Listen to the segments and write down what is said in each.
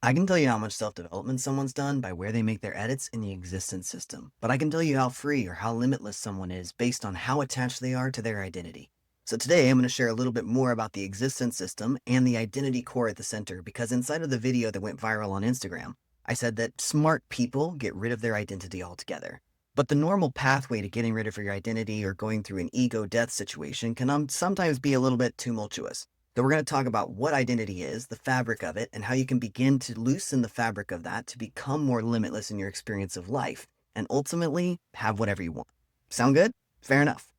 I can tell you how much self-development someone's done by where they make their edits in the existence system, but I can tell you how free or how limitless someone is based on how attached they are to their identity. So today I'm going to share a little bit more about the existence system and the identity core at the center because inside of the video that went viral on Instagram, I said that smart people get rid of their identity altogether. But the normal pathway to getting rid of your identity or going through an ego death situation can sometimes be a little bit tumultuous. So we're going to talk about what identity is, the fabric of it, and how you can begin to loosen the fabric of that to become more limitless in your experience of life and ultimately have whatever you want. Sound good? Fair enough.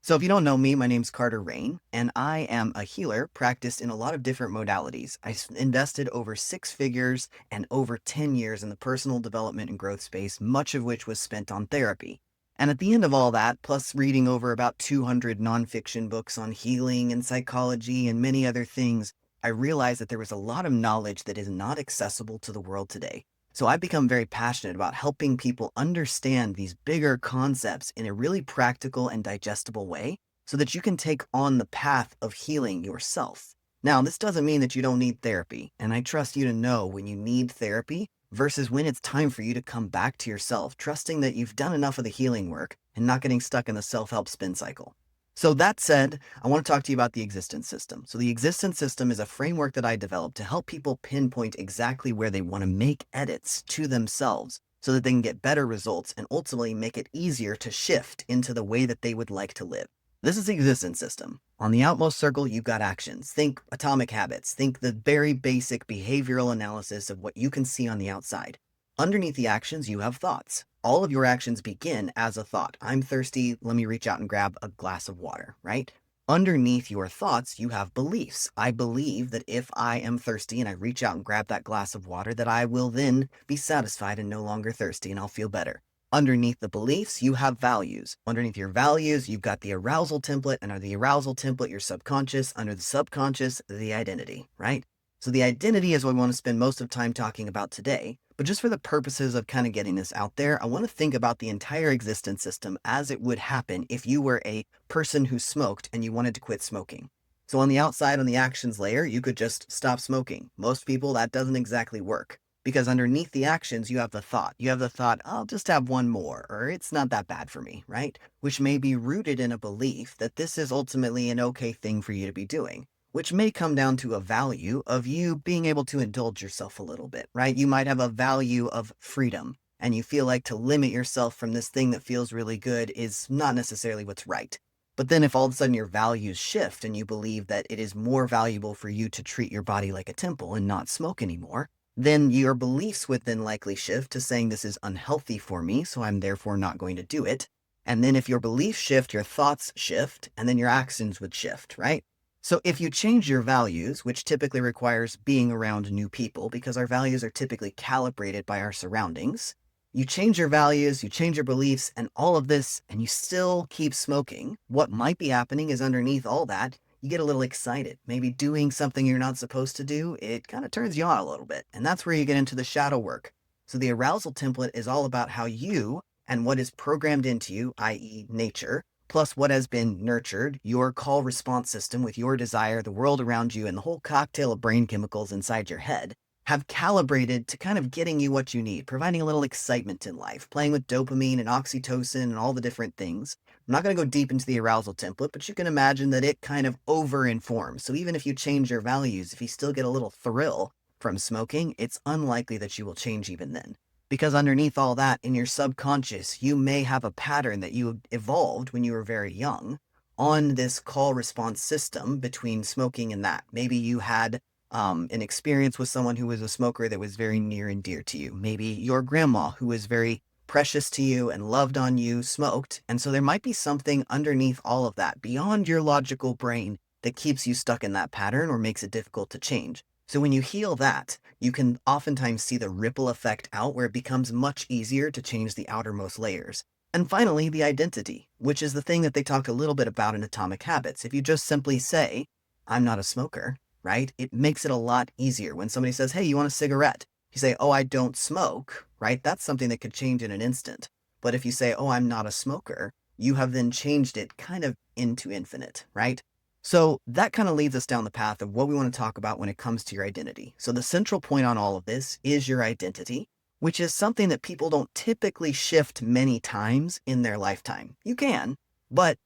So if you don't know me, my name's Carter Rain, and I am a healer practiced in a lot of different modalities. Invested over 6 figures and over 10 years in the personal development and growth space, much of which was spent on therapy. And at the end of all that, plus reading over about 200 nonfiction books on healing and psychology and many other things, I realized that there was a lot of knowledge that is not accessible to the world today. So I've become very passionate about helping people understand these bigger concepts in a really practical and digestible way so that you can take on the path of healing yourself. Now, this doesn't mean that you don't need therapy, and I trust you to know when you need therapy versus when it's time for you to come back to yourself, trusting that you've done enough of the healing work and not getting stuck in the self-help spin cycle. So that said, I want to talk to you about the existence system. So the existence system is a framework that I developed to help people pinpoint exactly where they want to make edits to themselves so that they can get better results and ultimately make it easier to shift into the way that they would like to live. This is the existence system. On the outmost circle, you've got actions. Think atomic habits. Think the very basic behavioral analysis of what you can see on the outside. Underneath the actions, you have thoughts. All of your actions begin as a thought. I'm thirsty, let me reach out and grab a glass of water, right? Underneath your thoughts, you have beliefs. I believe that if I am thirsty and I reach out and grab that glass of water, that I will then be satisfied and no longer thirsty and I'll feel better. Underneath the beliefs, you have values. Underneath your values, you've got the arousal template, and under the arousal template, your subconscious. Under the subconscious, the identity, right? So the identity is what we want to spend most of time talking about today. But just for the purposes of kind of getting this out there, I want to think about the entire existence system as it would happen if you were a person who smoked and you wanted to quit smoking. So on the outside, on the actions layer, you could just stop smoking. Most people, that doesn't exactly work because underneath the actions, you have the thought. You have the thought, I'll just have one more, or it's not that bad for me, right? Which may be rooted in a belief that this is ultimately an okay thing for you to be doing, which may come down to a value of you being able to indulge yourself a little bit, right? You might have a value of freedom and you feel like to limit yourself from this thing that feels really good is not necessarily what's right. But then if all of a sudden your values shift and you believe that it is more valuable for you to treat your body like a temple and not smoke anymore, then your beliefs would then likely shift to saying this is unhealthy for me, so I'm therefore not going to do it. And then if your beliefs shift, your thoughts shift, and then your actions would shift, right? So if you change your values, which typically requires being around new people because our values are typically calibrated by our surroundings, you change your values, you change your beliefs and all of this, and you still keep smoking, what might be happening is underneath all that, you get a little excited. Maybe doing something you're not supposed to do, it kind of turns you on a little bit. And that's where you get into the shadow work. So the arousal template is all about how you and what is programmed into you, i.e. nature, plus what has been nurtured, your call response system with your desire, the world around you, and the whole cocktail of brain chemicals inside your head, have calibrated to kind of getting you what you need, providing a little excitement in life, playing with dopamine and oxytocin and all the different things. I'm not going to go deep into the arousal template, but you can imagine that it kind of over-informs. So even if you change your values, if you still get a little thrill from smoking, it's unlikely that you will change even then. Because underneath all that, in your subconscious, you may have a pattern that you evolved when you were very young on this call response system between smoking and that. Maybe you had an experience with someone who was a smoker that was very near and dear to you. Maybe your grandma, who was very precious to you and loved on you, smoked. And so there might be something underneath all of that beyond your logical brain that keeps you stuck in that pattern or makes it difficult to change. So when you heal that, you can oftentimes see the ripple effect out where it becomes much easier to change the outermost layers. And finally, the identity, which is the thing that they talk a little bit about in Atomic Habits. If you just simply say, I'm not a smoker, right? It makes it a lot easier. When somebody says, hey, you want a cigarette? You say, oh, I don't smoke, right? That's something that could change in an instant. But if you say, oh, I'm not a smoker, you have then changed it kind of into infinite, right? So that kind of leads us down the path of what we want to talk about when it comes to your identity. So the central point on all of this is your identity, which is something that people don't typically shift many times in their lifetime. You can, but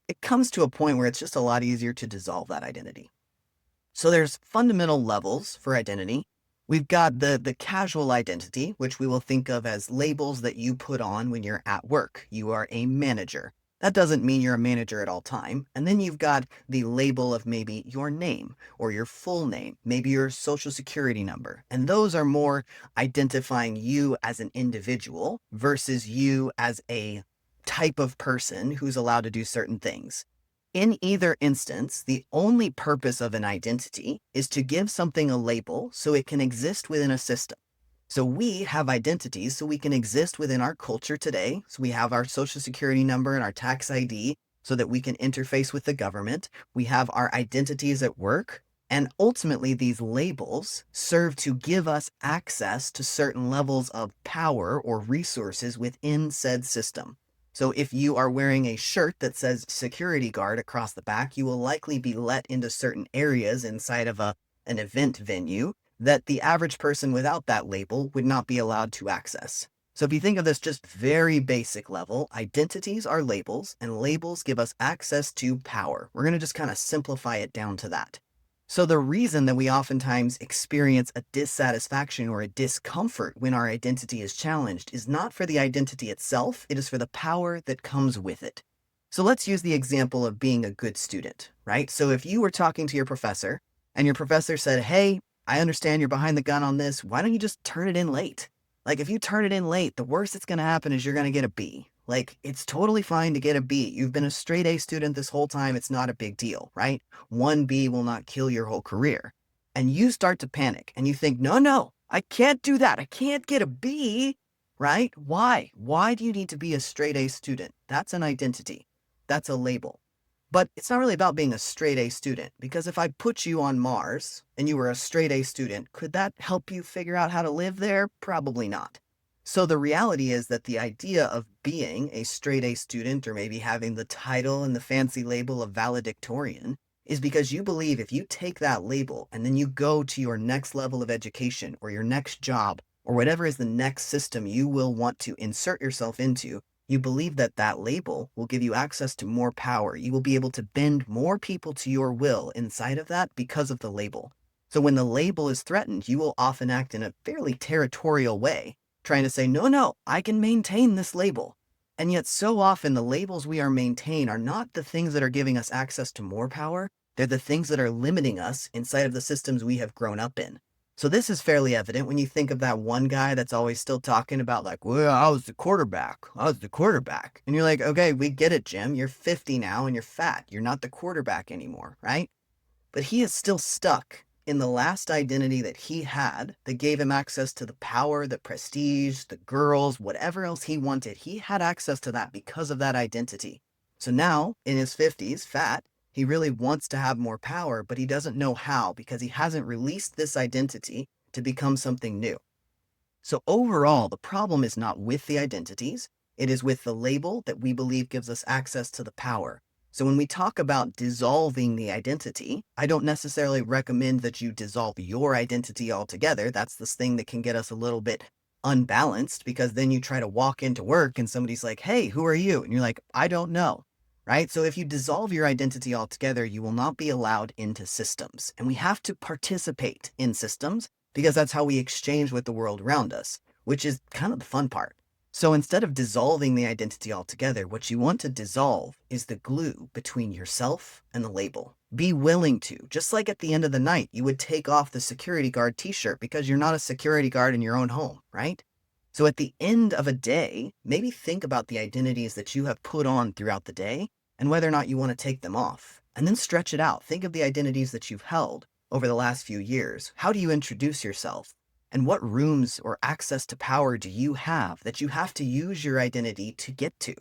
it comes to a point where it's just a lot easier to dissolve that identity. So there's fundamental levels for identity. We've got the casual identity, which we will think of as labels that you put on when you're at work. You are a manager. That doesn't mean you're a manager at all time. And then you've got the label of maybe your name or your full name, maybe your social security number. And those are more identifying you as an individual versus you as a type of person who's allowed to do certain things. In either instance, the only purpose of an identity is to give something a label so it can exist within a system. So we have identities so we can exist within our culture today. So we have our social security number and our tax ID so that we can interface with the government. We have our identities at work. And ultimately, these labels serve to give us access to certain levels of power or resources within said system. So if you are wearing a shirt that says security guard across the back, you will likely be let into certain areas inside of an event venue that the average person without that label would not be allowed to access. So if you think of this just very basic level, identities are labels and labels give us access to power. We're going to just kind of simplify it down to that. So the reason that we oftentimes experience a dissatisfaction or a discomfort when our identity is challenged is not for the identity itself, it is for the power that comes with it. So let's use the example of being a good student, right? So if you were talking to your professor and your professor said, "Hey, I understand you're behind the gun on this. Why don't you just turn it in late?" Like if you turn it in late, the worst that's going to happen is you're going to get a B. Like it's totally fine to get a B. You've been a straight A student this whole time. It's not a big deal, right? One B will not kill your whole career. And you start to panic and you think, no, no, I can't do that. I can't get a B, right? Why? Why do you need to be a straight A student? That's an identity. That's a label. But it's not really about being a straight A student, because if I put you on Mars and you were a straight A student, could that help you figure out how to live there? Probably not. So the reality is that the idea of being a straight A student or maybe having the title and the fancy label of valedictorian is because you believe if you take that label and then you go to your next level of education or your next job or whatever is the next system you will want to insert yourself into, you believe that that label will give you access to more power. You will be able to bend more people to your will inside of that because of the label. So when the label is threatened, you will often act in a fairly territorial way, trying to say, no, no, I can maintain this label. And yet so often the labels we are maintain are not the things that are giving us access to more power. They're the things that are limiting us inside of the systems we have grown up in. So this is fairly evident when you think of that one guy that's always still talking about like, well, I was the quarterback. I was the quarterback. And you're like, okay, we get it, Jim. You're 50 now and you're fat. You're not the quarterback anymore, right? But he is still stuck in the last identity that he had that gave him access to the power, the prestige, the girls, whatever else he wanted. He had access to that because of that identity. So now in his 50s, fat, he really wants to have more power, but he doesn't know how because he hasn't released this identity to become something new. So overall, the problem is not with the identities. It is with the label that we believe gives us access to the power. So when we talk about dissolving the identity, I don't necessarily recommend that you dissolve your identity altogether. That's this thing that can get us a little bit unbalanced because then you try to walk into work and somebody's like, "Hey, who are you?" And you're like, "I don't know." Right? So if you dissolve your identity altogether, you will not be allowed into systems. And we have to participate in systems because that's how we exchange with the world around us, which is kind of the fun part. So instead of dissolving the identity altogether, what you want to dissolve is the glue between yourself and the label. Be willing to, just like at the end of the night, you would take off the security guard t-shirt because you're not a security guard in your own home, right? So at the end of a day, maybe think about the identities that you have put on throughout the day and whether or not you want to take them off. And then stretch it out. Think of the identities that you've held over the last few years. How do you introduce yourself? And what rooms or access to power do you have that you have to use your identity to get to?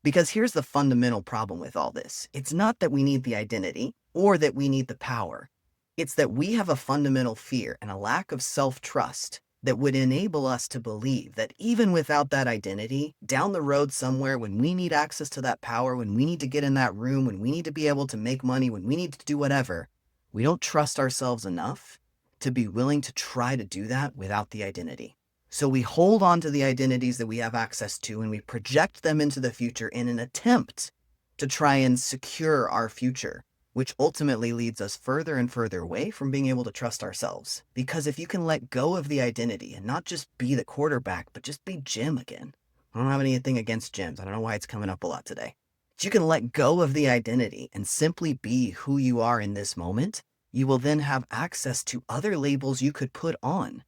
Because here's the fundamental problem with all this. It's not that we need the identity or that we need the power. It's that we have a fundamental fear and a lack of self-trust that would enable us to believe that even without that identity, down the road somewhere, when we need access to that power, when we need to get in that room, when we need to be able to make money, when we need to do whatever, we don't trust ourselves enough to be willing to try to do that without the identity. So we hold on to the identities that we have access to and we project them into the future in an attempt to try and secure our future, which ultimately leads us further and further away from being able to trust ourselves. Because if you can let go of the identity and not just be the quarterback, but just be Jim again. I don't have anything against gyms. I don't know why it's coming up a lot today. But you can let go of the identity and simply be who you are in this moment. You will then have access to other labels you could put on.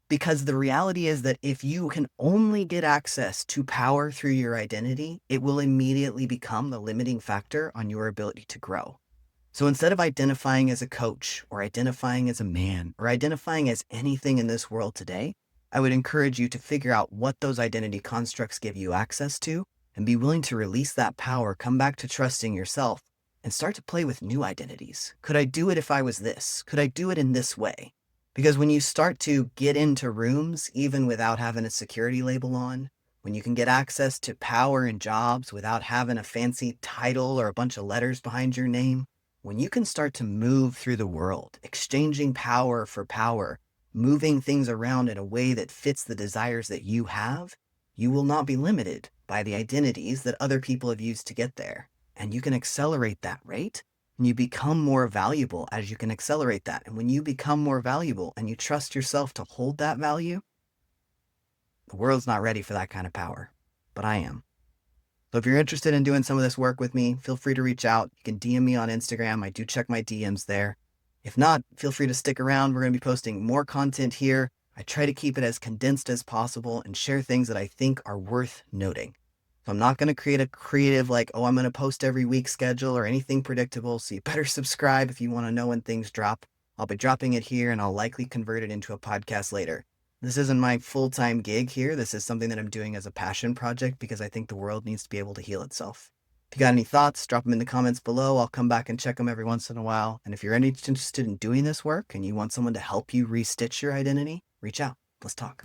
Because the reality is that if you can only get access to power through your identity, it will immediately become the limiting factor on your ability to grow. So instead of identifying as a coach or identifying as a man or identifying as anything in this world today, I would encourage you to figure out what those identity constructs give you access to and be willing to release that power, come back to trusting yourself, and start to play with new identities. Could I do it if I was this? Could I do it in this way? Because when you start to get into rooms, even without having a security label on, when you can get access to power and jobs without having a fancy title or a bunch of letters behind your name, when you can start to move through the world, exchanging power for power, moving things around in a way that fits the desires that you have, you will not be limited by the identities that other people have used to get there. And you can accelerate that rate. And you become more valuable as you can accelerate that. And when you become more valuable and you trust yourself to hold that value, the world's not ready for that kind of power, but I am. So if you're interested in doing some of this work with me, feel free to reach out. You can DM me on Instagram. I do check my DMs there. If not, feel free to stick around. We're going to be posting more content here. I try to keep it as condensed as possible and share things that I think are worth noting. So I'm not going to create a creative like, oh, I'm going to post every week schedule or anything predictable. So you better subscribe if you want to know when things drop. I'll be dropping it here and I'll likely convert it into a podcast later. This isn't my full-time gig here. This is something that I'm doing as a passion project because I think the world needs to be able to heal itself. If you got any thoughts, drop them in the comments below. I'll come back and check them every once in a while. And if you're interested in doing this work and you want someone to help you restitch your identity, reach out. Let's talk.